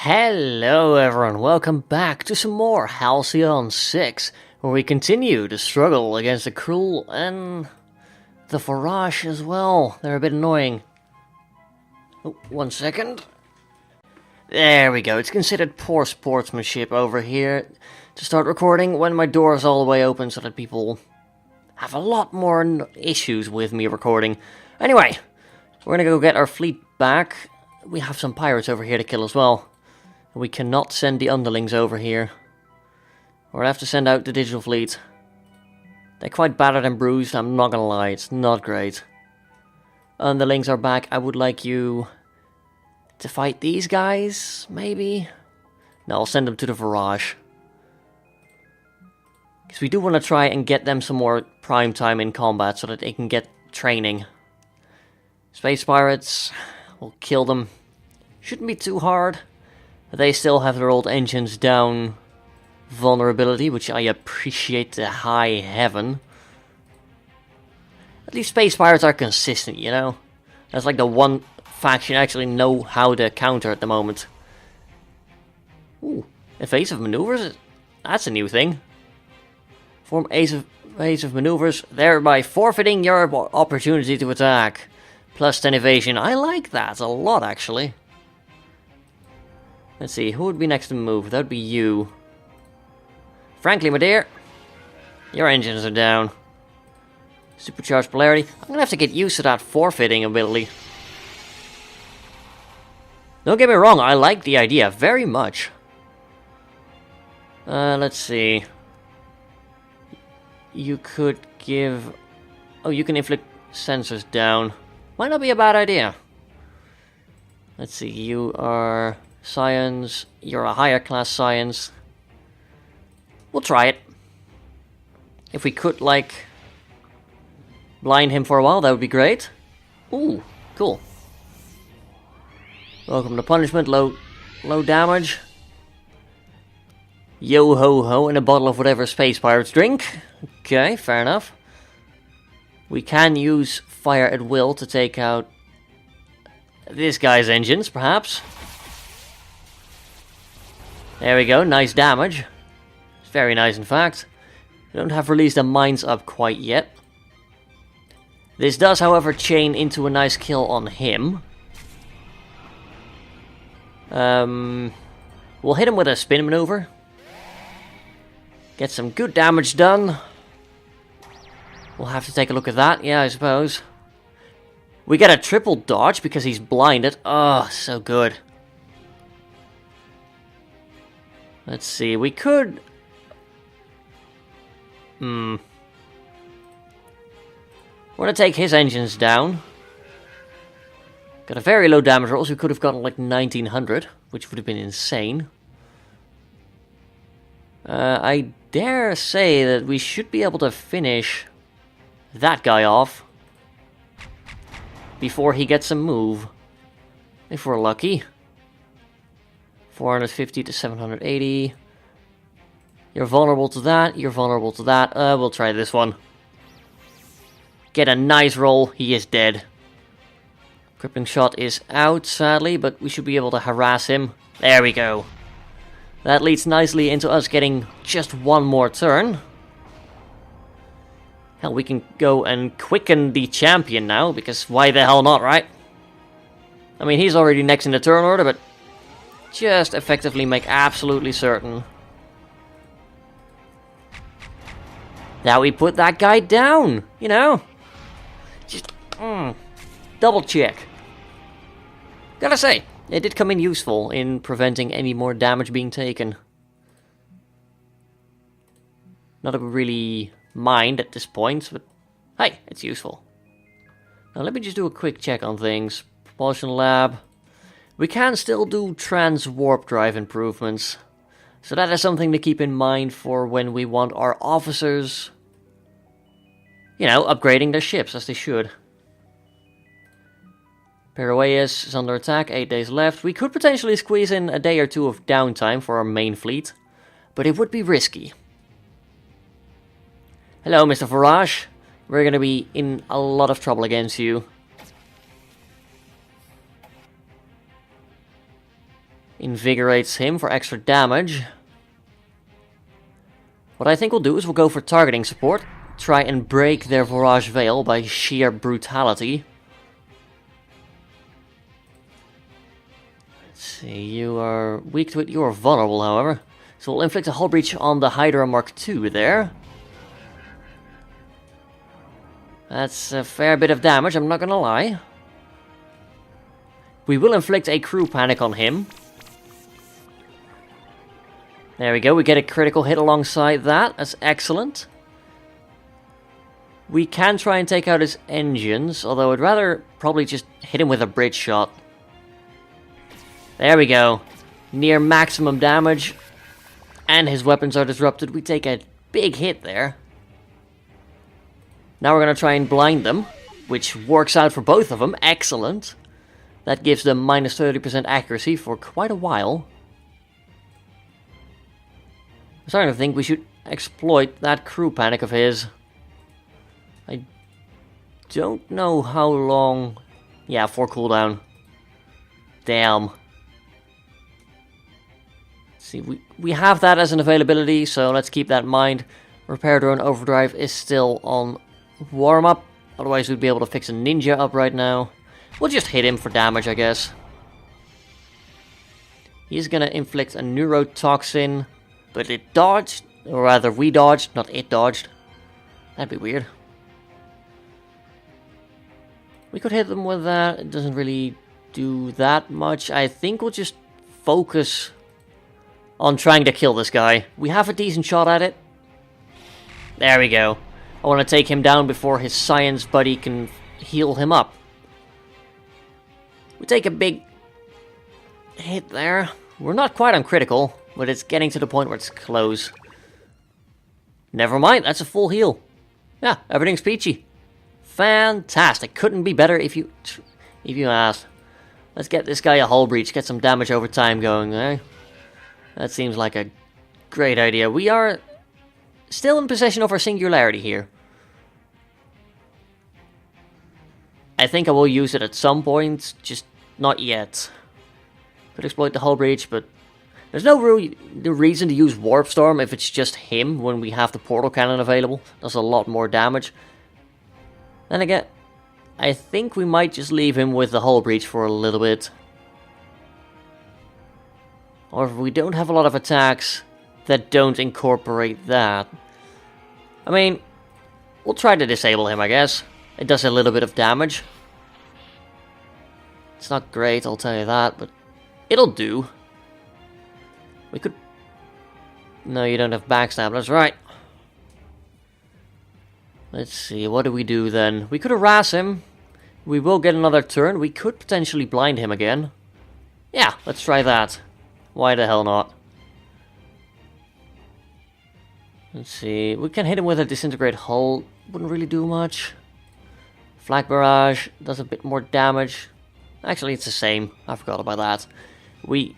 Hello everyone, welcome back to some more Halcyon 6, where we continue to struggle against the Cruel and the Farage as well. They're a bit annoying. Oh, 1 second. There we go, it's considered poor sportsmanship over here to start recording when my door is all the way open so that people have a lot more issues with me recording. Anyway, we're gonna go get our fleet back. We have some pirates over here to kill as well. We cannot send the underlings over here. We'll have to send out the digital fleet. They're quite battered and bruised, I'm not gonna lie, it's not great. Underlings are back. I would like you to fight these guys, maybe? No, I'll send them to the Farage. Because we do want to try and get them some more prime time in combat so that they can get training. Space pirates, we'll kill them. Shouldn't be too hard. They still have their old engines down vulnerability, which I appreciate to high heaven. At least space pirates are consistent, you know? That's like the one faction I actually know how to counter at the moment. Ooh, evasive maneuvers? That's a new thing. Form evasive maneuvers, thereby forfeiting your opportunity to attack. Plus 10 evasion. I like that a lot, actually. Let's see, who would be next to move? That would be you. Frankly, my dear, your engines are down. Supercharged polarity. I'm gonna have to get used to that forfeiting ability. Don't get me wrong, I like the idea very much. Let's see. You could give... Oh, you can inflict sensors down. Might not be a bad idea. Let's see, you are... Science, you're a higher class science. We'll try it. If we could, like, blind him for a while, that would be great. Ooh, cool. Welcome to punishment, low damage. Yo ho ho, and a bottle of whatever space pirates drink. Okay, fair enough. We can use fire at will to take out this guy's engines, perhaps. There we go, nice damage. It's very nice, in fact. We don't have released the mines up quite yet. This does, however, chain into a nice kill on him. We'll hit him with a spin maneuver. Get some good damage done. We'll have to take a look at that, yeah, I suppose. We get a triple dodge because he's blinded. Oh, so good. Let's see, we could... We're gonna take his engines down. Got a very low damage roll, so we could have gotten like 1900, which would have been insane. I dare say that we should be able to finish that guy off before he gets a move, if we're lucky. 450 to 780. You're vulnerable to that, you're vulnerable to that. We'll try this one. Get a nice roll, he is dead. Crippling shot is out, sadly, but we should be able to harass him. There we go. That leads nicely into us getting just one more turn. Hell, we can go and quicken the champion now, because why the hell not, right? I mean, he's already next in the turn order, but just effectively make absolutely certain that we put that guy down, you know? Just, double check. Gotta say, it did come in useful in preventing any more damage being taken. Not that we really mind at this point, but hey, it's useful. Now let me just do a quick check on things. Propulsion lab. We can still do trans-warp drive improvements, so that is something to keep in mind for when we want our officers, you know, upgrading their ships as they should. Periweus is under attack, 8 days left. We could potentially squeeze in a day or two of downtime for our main fleet, but it would be risky. Hello, Mr. Farage. We're going to be in a lot of trouble against you. invigorates him for extra damage. What I think we'll do is we'll go for targeting support. Try and break their Vorage Veil by sheer brutality. Let's see, you are weak to it, you are vulnerable however. So we'll inflict a hull breach on the Hydra Mark II there. That's a fair bit of damage, I'm not gonna lie. We will inflict a crew panic on him. There we go, we get a critical hit alongside that. That's excellent. We can try and take out his engines, although I'd rather probably just hit him with a bridge shot. There we go. Near maximum damage. And his weapons are disrupted. We take a big hit there. Now we're going to try and blind them, which works out for both of them. Excellent. That gives them minus 30% accuracy for quite a while. I'm starting to think we should exploit that crew panic of his. I don't know how long... Yeah, 4 cooldown. Damn. See, we have that as an availability, so let's keep that in mind. Repair drone overdrive is still on warm-up. Otherwise we'd be able to fix a ninja up right now. We'll just hit him for damage, I guess. He's gonna inflict a neurotoxin. But it dodged, or rather we dodged, not it dodged. That'd be weird. We could hit them with that, it doesn't really do that much. I think we'll just focus on trying to kill this guy. We have a decent shot at it. There we go. I want to take him down before his science buddy can heal him up. We take a big hit there. We're not quite on critical. But it's getting to the point where it's close. Never mind, that's a full heal. Yeah, everything's peachy. Fantastic. Couldn't be better if you asked. Let's get this guy a hull breach, get some damage over time going, eh? That seems like a great idea. We are still in possession of our singularity here. I think I will use it at some point, just not yet. Could exploit the hull breach, but there's no reason to use Warp Storm if it's just him when we have the portal cannon available. Does a lot more damage. Then again, I think we might just leave him with the hull breach for a little bit. Or if we don't have a lot of attacks that don't incorporate that. I mean, we'll try to disable him, I guess. It does a little bit of damage. It's not great, I'll tell you that, but it'll do. We could... No, you don't have backstab, that's right. Let's see, what do we do then? We could harass him. We will get another turn. We could potentially blind him again. Yeah, let's try that. Why the hell not? Let's see, we can hit him with a disintegrate hull. Wouldn't really do much. Flak barrage does a bit more damage. Actually, it's the same. I forgot about that.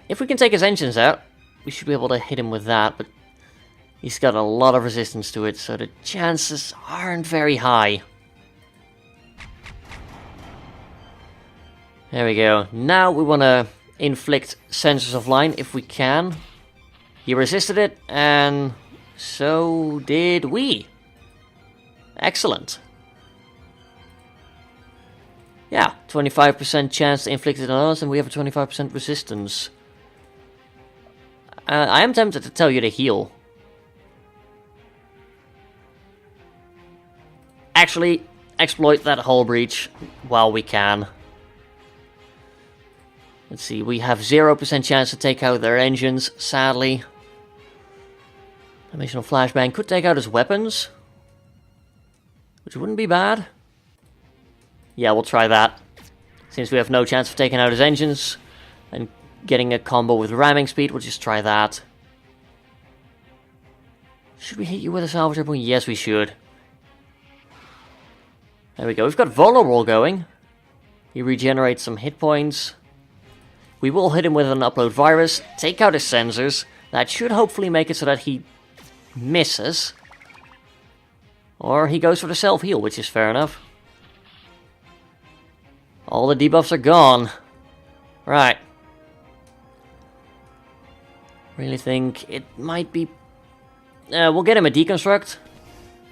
If we can take his engines out, we should be able to hit him with that, but he's got a lot of resistance to it, so the chances aren't very high. There we go. Now we want to inflict Sensors of Line if we can. He resisted it, and so did we. Excellent. Yeah, 25% chance to inflict it on us, and we have a 25% resistance. I am tempted to tell you to heal. Actually, exploit that hull breach while we can. Let's see, we have 0% chance to take out their engines, sadly. Dimensional Flashbang could take out his weapons, which wouldn't be bad. Yeah, we'll try that. Since we have no chance of taking out his engines and getting a combo with ramming speed, we'll just try that. Should we hit you with a salvage point? Yes, we should. There we go. We've got Vulnerable going. He regenerates some hit points. We will hit him with an upload virus, take out his sensors. That should hopefully make it so that he misses. Or he goes for the self-heal, which is fair enough. All the debuffs are gone. Right. Really think it might be... we'll get him a deconstruct.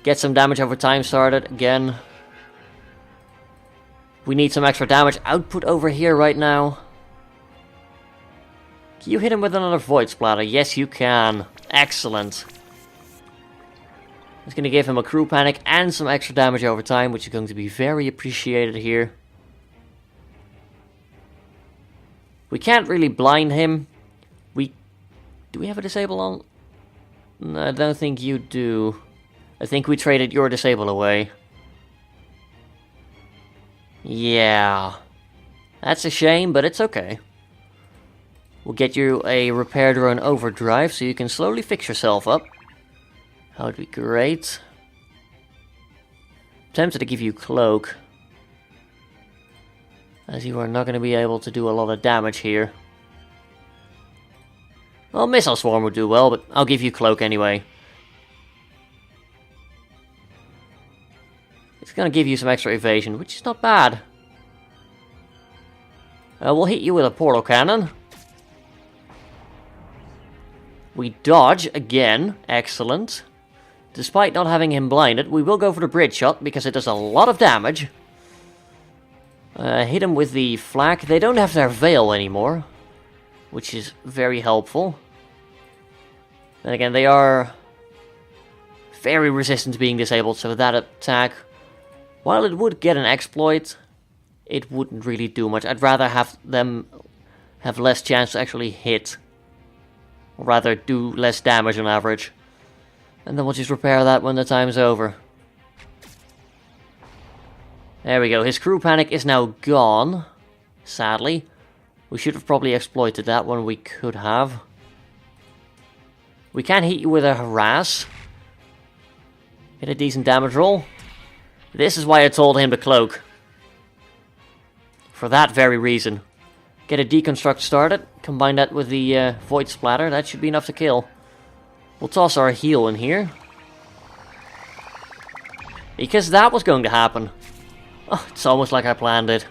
Get some damage over time started again. We need some extra damage output over here right now. Can you hit him with another Void Splatter? Yes, you can. Excellent. It's going to give him a crew panic and some extra damage over time, which is going to be very appreciated here. We can't really blind him. Do we have a disable on? No, I don't think you do. I think we traded your disable away. Yeah. That's a shame, but it's okay. We'll get you a repair drone overdrive so you can slowly fix yourself up. That would be great. Tempted to give you cloak, as you are not going to be able to do a lot of damage here. Well, Missile Swarm would do well, but I'll give you cloak anyway. It's going to give you some extra evasion, which is not bad. We'll hit you with a portal cannon. We dodge again. Excellent. Despite not having him blinded, we will go for the bridge shot because it does a lot of damage. Hit him with the flak. They don't have their veil anymore, which is very helpful. Then again, they are very resistant to being disabled, so that attack, while it would get an exploit, it wouldn't really do much. I'd rather have them have less chance to actually hit, or rather do less damage on average. And then we'll just repair that when the time's over. There we go, his crew panic is now gone, sadly. We should have probably exploited that when we could have. We can hit you with a harass. Get a decent damage roll. This is why I told him to cloak. For that very reason. Get a deconstruct started. Combine that with the void splatter. That should be enough to kill. We'll toss our heal in here. Because that was going to happen. Oh, it's almost like I planned it.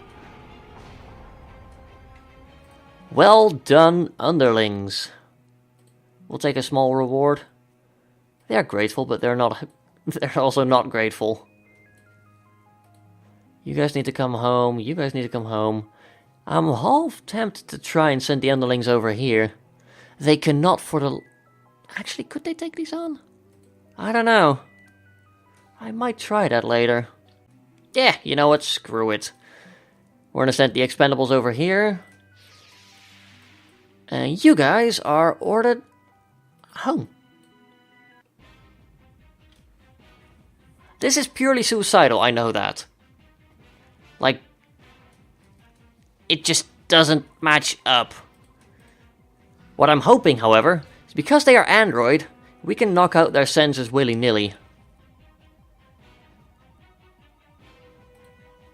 Well done, underlings. We'll take a small reward. They are grateful, but they're not. They're also not grateful. You guys need to come home. You guys need to come home. I'm half tempted to try and send the underlings over here. They cannot for the... Actually, could they take these on? I don't know. I might try that later. Yeah, you know what? Screw it. We're gonna send the expendables over here. And you guys are ordered home. This is purely suicidal, I know that. Like, it just doesn't match up. What I'm hoping, however, is because they are android, we can knock out their sensors willy-nilly.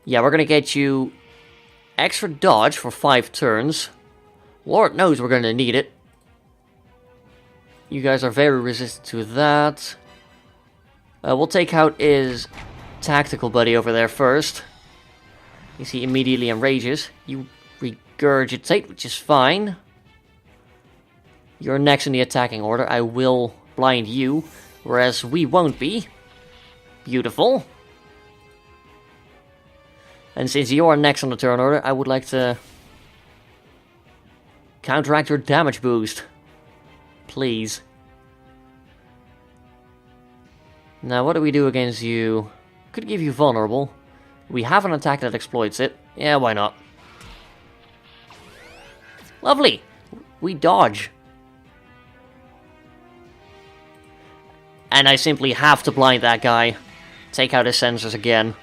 Yeah, we're gonna get you extra dodge for 5 turns. Lord knows we're gonna need it. You guys are very resistant to that. We'll take out his tactical buddy over there first. You see, immediately enrages. You regurgitate, which is fine. You're next in the attacking order. I will blind you, whereas we won't be. Beautiful. And since you are next on the turn order, I would like to counteract your damage boost. Please. Now, what do we do against you? Could give you vulnerable. We have an attack that exploits it. Yeah, why not? Lovely! We dodge. And I simply have to blind that guy. Take out his sensors again.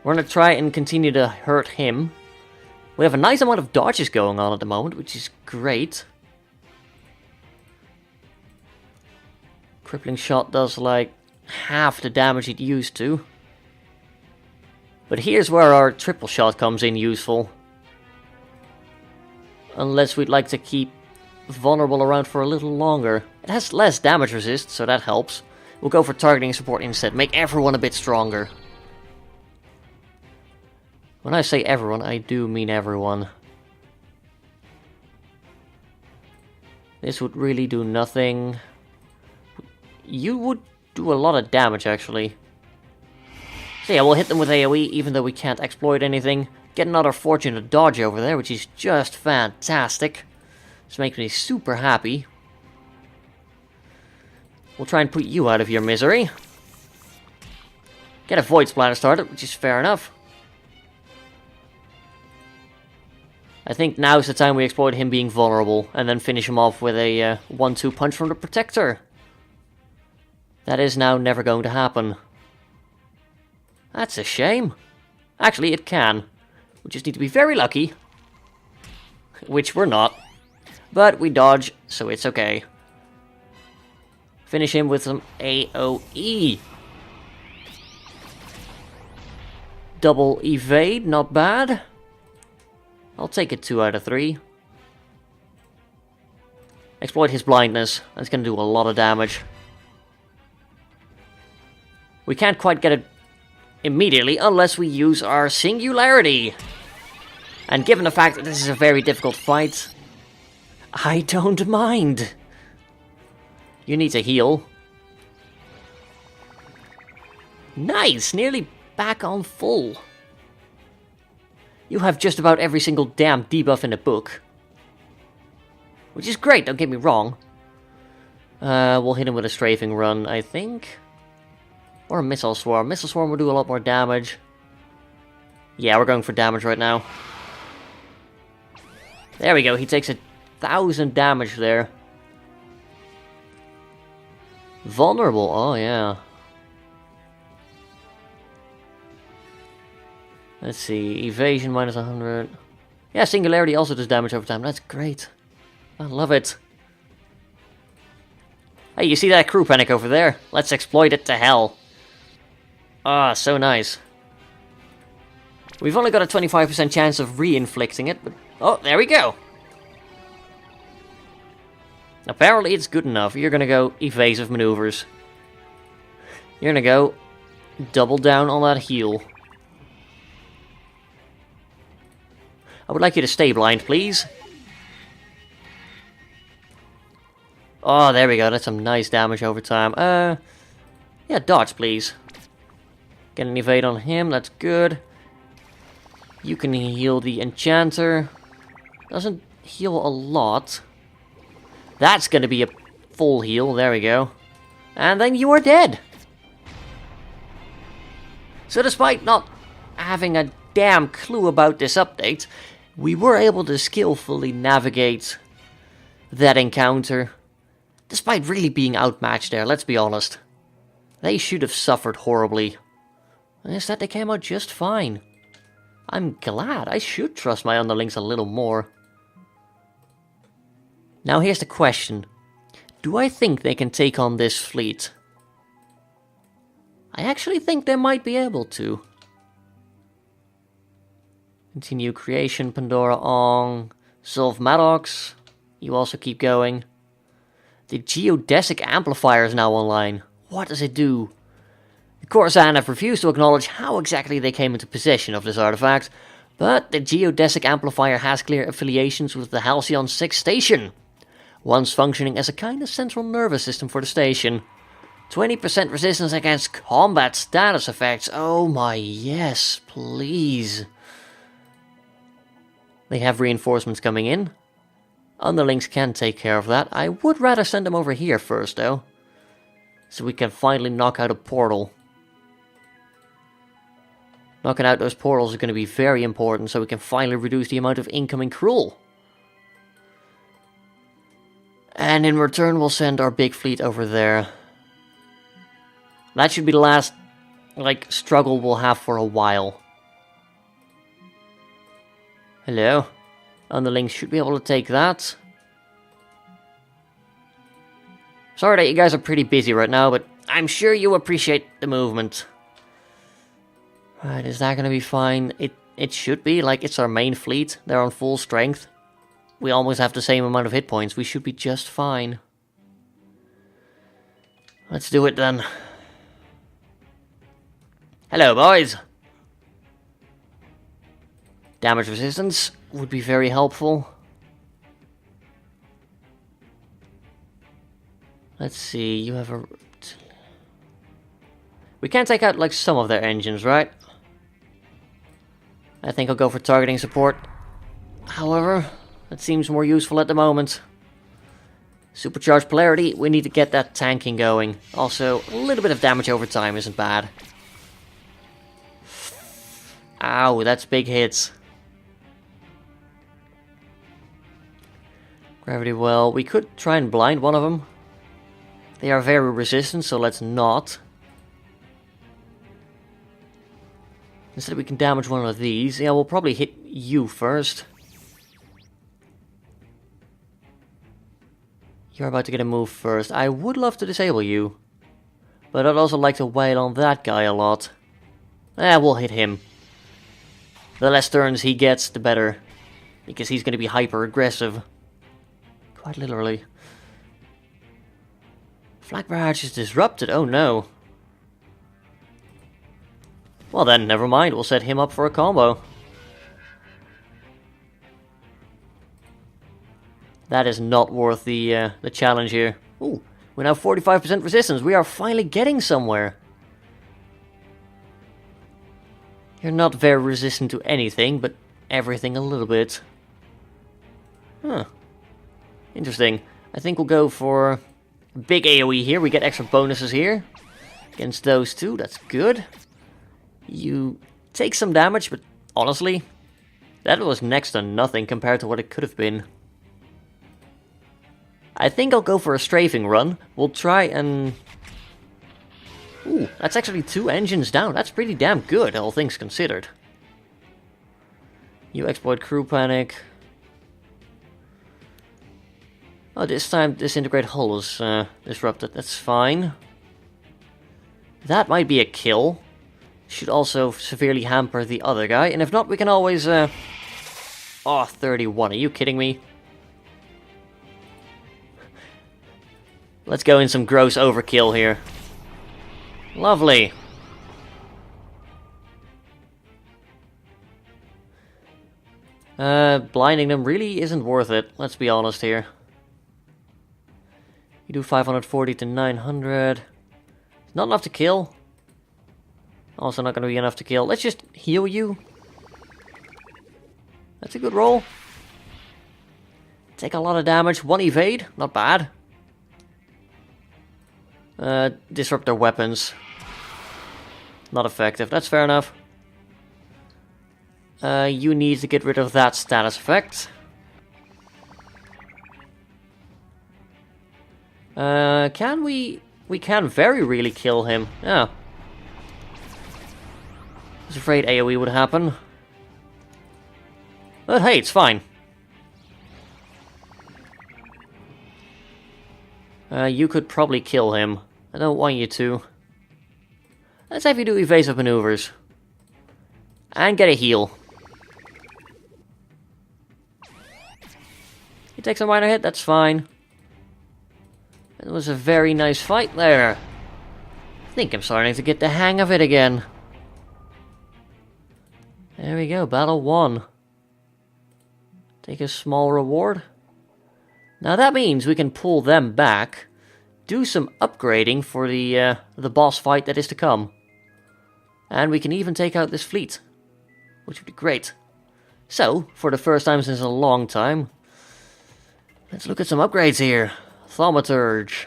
We're gonna try and continue to hurt him. We have a nice amount of dodges going on at the moment, which is great. Crippling shot does like half the damage it used to. But here's where our triple shot comes in useful. Unless we'd like to keep vulnerable around for a little longer. It has less damage resist, so that helps. We'll go for targeting support instead. Make everyone a bit stronger. When I say everyone, I do mean everyone. This would really do nothing. You would do a lot of damage, actually. So yeah, we'll hit them with AoE, even though we can't exploit anything. Get another fortunate dodge over there, which is just fantastic. This makes me super happy. We'll try and put you out of your misery. Get a Void Splatter started, which is fair enough. I think now's the time we exploit him being vulnerable, and then finish him off with a 1-2 punch from the Protector. That is now never going to happen. That's a shame. Actually, it can. We just need to be very lucky. Which we're not. But we dodge, so it's okay. Finish him with some AoE. Double evade, not bad. I'll take it 2 out of 3. Exploit his blindness. That's going to do a lot of damage. We can't quite get it immediately unless we use our Singularity. And given the fact that this is a very difficult fight, I don't mind. You need to heal. Nice! Nearly back on full. You have just about every single damn debuff in the book. Which is great, don't get me wrong. We'll hit him with a strafing run, I think. Or a missile swarm. Missile swarm will do a lot more damage. Yeah, we're going for damage right now. There we go, he takes 1,000 damage there. Vulnerable, oh yeah. Let's see, evasion minus 100. Yeah, Singularity also does damage over time. That's great. I love it. Hey, you see that crew panic over there? Let's exploit it to hell. Ah, so nice. We've only got a 25% chance of re-inflicting it, but... Oh, there we go! Apparently it's good enough. You're gonna go evasive maneuvers. You're gonna go double down on that heal. I would like you to stay blind, please. Oh, there we go. That's some nice damage over time. Yeah, dodge, please. Get an evade on him. That's good. You can heal the Enchanter. Doesn't heal a lot. That's going to be a full heal. There we go. And then you are dead. So despite not having a damn clue about this update, we were able to skillfully navigate that encounter. Despite really being outmatched there, let's be honest. They should have suffered horribly. And instead they came out just fine. I'm glad. I should trust my underlings a little more. Now here's the question. Do I think they can take on this fleet? I actually think they might be able to. Continue creation, Pandora on. Solve Maddox. You also keep going. The geodesic amplifier is now online. What does it do? The Coruscant have refused to acknowledge how exactly they came into possession of this artifact, but the geodesic amplifier has clear affiliations with the Halcyon 6 station, once functioning as a kind of central nervous system for the station. 20% resistance against combat status effects. Oh my yes, please. They have reinforcements coming in. Underlings can take care of that. I would rather send them over here first, though. So we can finally knock out a portal. Knocking out those portals is going to be very important, so we can finally reduce the amount of incoming Cruel. And in return, we'll send our big fleet over there. That should be the last, struggle we'll have for a while. Hello. Underlings should be able to take that. Sorry that you guys are pretty busy right now, but I'm sure you appreciate the movement. Right, is that gonna be fine? It should be, it's our main fleet. They're on full strength. We almost have the same amount of hit points. We should be just fine. Let's do it then. Hello, boys! Damage resistance would be very helpful. Let's see, you have a... We can take out, like, some of their engines, right? I think I'll go for targeting support. However, that seems more useful at the moment. Supercharged polarity, we need to get that tanking going. Also, a little bit of damage over time isn't bad. Ow, that's big hits. Gravity well, we could try and blind one of them. They are very resistant, so let's not. Instead we can damage one of these. Yeah, we'll probably hit you first. You're about to get a move first. I would love to disable you. But I'd also like to wail on that guy a lot. We'll hit him. The less turns he gets, the better. Because he's going to be hyper aggressive. Quite literally. Flag barrage is disrupted, oh no. Well then, never mind, we'll set him up for a combo. That is not worth the challenge here. Ooh, we're now 45% resistance, we are finally getting somewhere. You're not very resistant to anything, but everything a little bit. Huh. Interesting. I think we'll go for a big AoE here. We get extra bonuses here. Against those two, that's good. You take some damage, but honestly, that was next to nothing compared to what it could have been. I think I'll go for a strafing run. We'll try and... Ooh, that's actually 2 engines down. That's pretty damn good, all things considered. You exploit crew panic. Oh, this time disintegrate hull is disrupted. That's fine. That might be a kill. Should also severely hamper the other guy. And if not, we can always... Oh, 31. Are you kidding me? Let's go in some gross overkill here. Lovely. Blinding them really isn't worth it. Let's be honest here. You do 540 to 900. Not enough to kill. Also not going to be enough to kill. Let's just heal you. That's a good roll. Take a lot of damage. 1 evade. Not bad. Disrupt their weapons. Not effective. That's fair enough. You need to get rid of that status effect. Can we... We can very really kill him. Yeah. I was afraid AoE would happen. But hey, it's fine. You could probably kill him. I don't want you to. Let's have you do evasive maneuvers. And get a heal. He takes a minor hit, that's fine. It was a very nice fight there. I think I'm starting to get the hang of it again. There we go, battle 1. Take a small reward. Now that means we can pull them back, do some upgrading for the boss fight that is to come. And we can even take out this fleet, which would be great. So, for the first time since a long time, let's look at some upgrades here. Thaumaturge.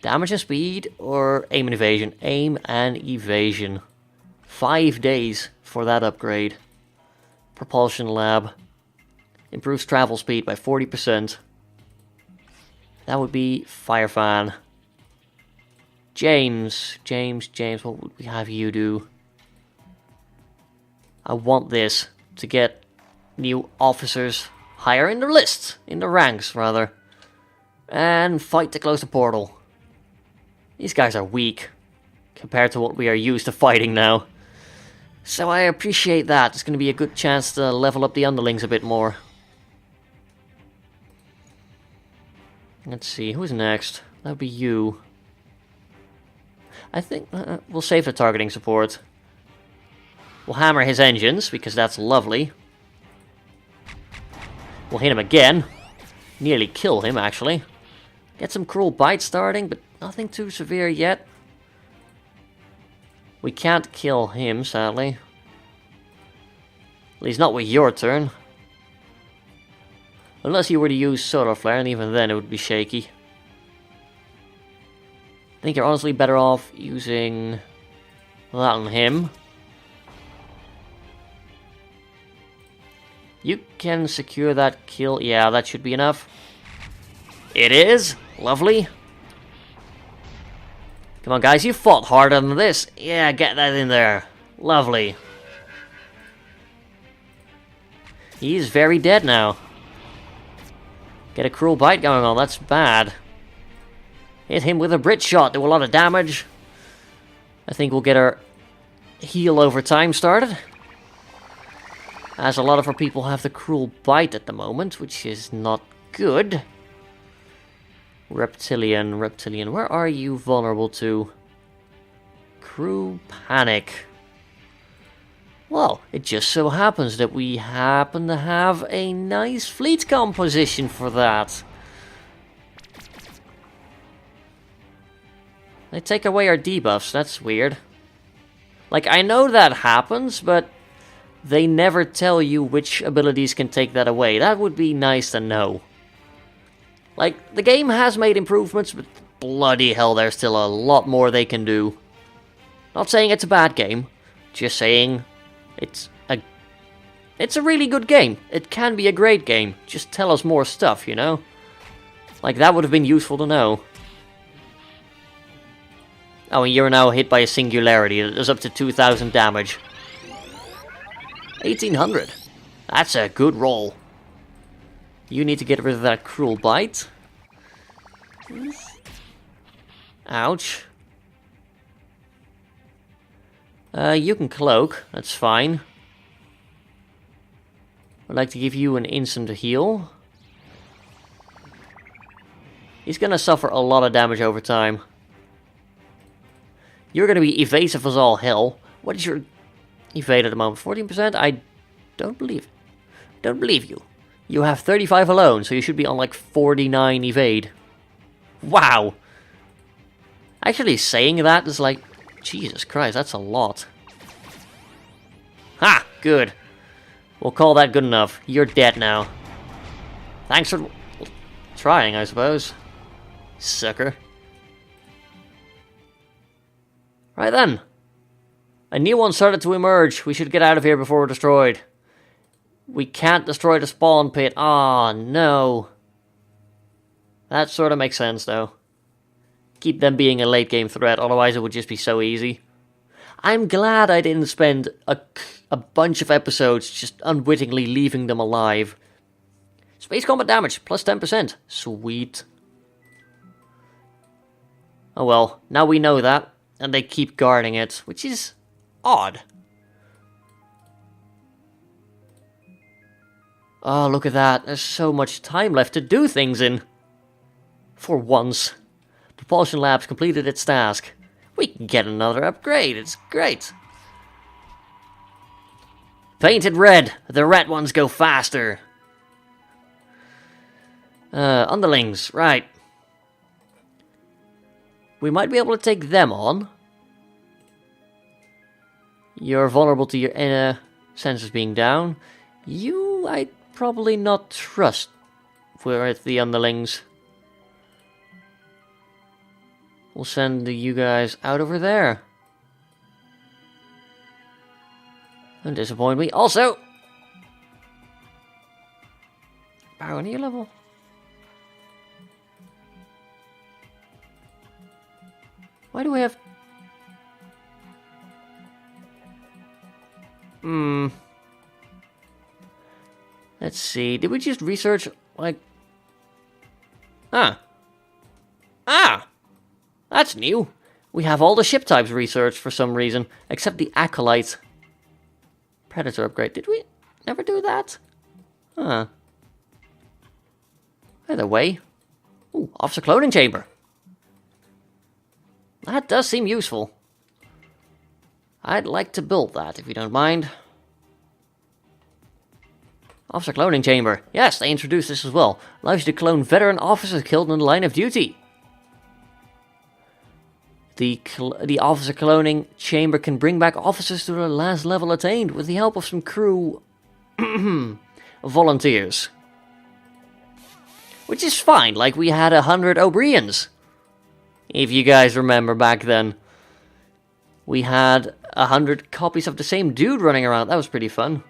Damage and speed, or aim and evasion? Aim and evasion. 5 days for that upgrade. Propulsion lab. Improves travel speed by 40%. That would be Firefan. James, what would we have you do? I want this to get new officers higher in the lists, in the ranks rather. And fight to close the portal. These guys are weak compared to what we are used to fighting now. So I appreciate that. It's going to be a good chance to level up the underlings a bit more. Let's see, who's next? That would be you. I think we'll save the targeting support. We'll hammer his engines, because that's lovely. We'll hit him again. Nearly kill him, actually. Get some cruel bite starting, but nothing too severe yet. We can't kill him, sadly. At least not with your turn. Unless you were to use Solar Flare, and even then it would be shaky. I think you're honestly better off using that on him. You can secure that kill. Yeah, that should be enough. It is. Lovely. Come on, guys. You fought harder than this. Yeah, get that in there. Lovely. He's very dead now. Get a cruel bite going on. That's bad. Hit him with a Brit shot. Do a lot of damage. I think we'll get our heal over time started. As a lot of our people have the cruel bite at the moment, which is not good. Reptilian, where are you vulnerable to? Crew panic. Well, it just so happens that we happen to have a nice fleet composition for that. They take away our debuffs, that's weird. Like, I know that happens, but they never tell you which abilities can take that away. That would be nice to know. Like, the game has made improvements, but bloody hell, there's still a lot more they can do. Not saying it's a bad game, just saying it's a really good game. It can be a great game. Just tell us more stuff, you know? Like, that would have been useful to know. Oh, and you're now hit by a singularity that does up to 2,000 damage. 1,800. That's a good roll. You need to get rid of that cruel bite. Ouch. You can cloak. That's fine. I'd like to give you an instant heal. He's gonna suffer a lot of damage over time. You're gonna be evasive as all hell. What is your evade at the moment? 14%? I don't believe it. Don't believe you. You have 35 alone, so you should be on like 49 evade. Wow! Actually saying that is like, Jesus Christ, that's a lot. Ha! Good. We'll call that good enough. You're dead now. Thanks for trying, I suppose. Sucker. Right then. A new one started to emerge. We should get out of here before we're destroyed. We can't destroy the spawn pit. Ah, no. That sort of makes sense, though. Keep them being a late game threat, otherwise it would just be so easy. I'm glad I didn't spend a bunch of episodes just unwittingly leaving them alive. Space combat damage, plus 10%. Sweet. Oh well, now we know that, and they keep guarding it, which is odd. Oh, look at that. There's so much time left to do things in. For once. Propulsion Labs completed its task. We can get another upgrade. It's great. Painted red. The red ones go faster. Underlings. Right. We might be able to take them on. You're vulnerable to your inner senses being down. You, I'd probably not trust with the underlings. We'll send you guys out over there. Don't disappoint me. Also, Pioneer level. Why do we have... Let's see. Did we just research, like... Ah! That's new. We have all the ship types researched for some reason, except the Acolyte Predator upgrade. Did we never do that? Huh. Either way. Ooh, Officer Clothing Chamber. That does seem useful. I'd like to build that, if you don't mind. Officer cloning chamber. Yes, they introduced this as well. Allows you to clone veteran officers killed in the line of duty. The officer cloning chamber can bring back officers to their last level attained with the help of some crew volunteers. Which is fine, like we had 100 O'Briens. If you guys remember back then. We had 100 copies of the same dude running around. That was pretty fun.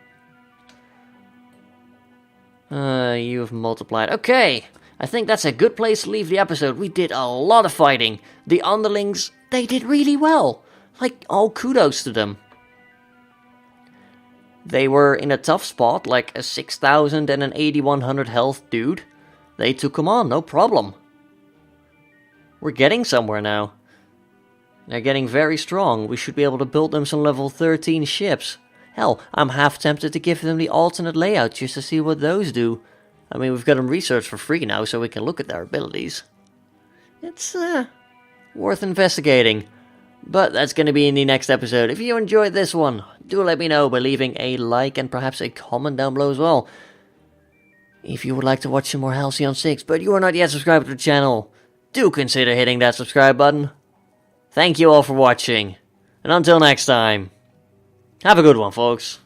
You have multiplied. Okay, I think that's a good place to leave the episode. We did a lot of fighting. The underlings, they did really well. Like, all kudos to them. They were in a tough spot, like a 6,000 and an 8,100 health dude. They took him on, no problem. We're getting somewhere now. They're getting very strong. We should be able to build them some level 13 ships. Hell, I'm half tempted to give them the alternate layout just to see what those do. I mean, we've got them researched for free now, so we can look at their abilities. It's, worth investigating. But that's going to be in the next episode. If you enjoyed this one, do let me know by leaving a like and perhaps a comment down below as well. If you would like to watch some more Halcyon 6, but you are not yet subscribed to the channel, do consider hitting that subscribe button. Thank you all for watching, and until next time, have a good one, folks.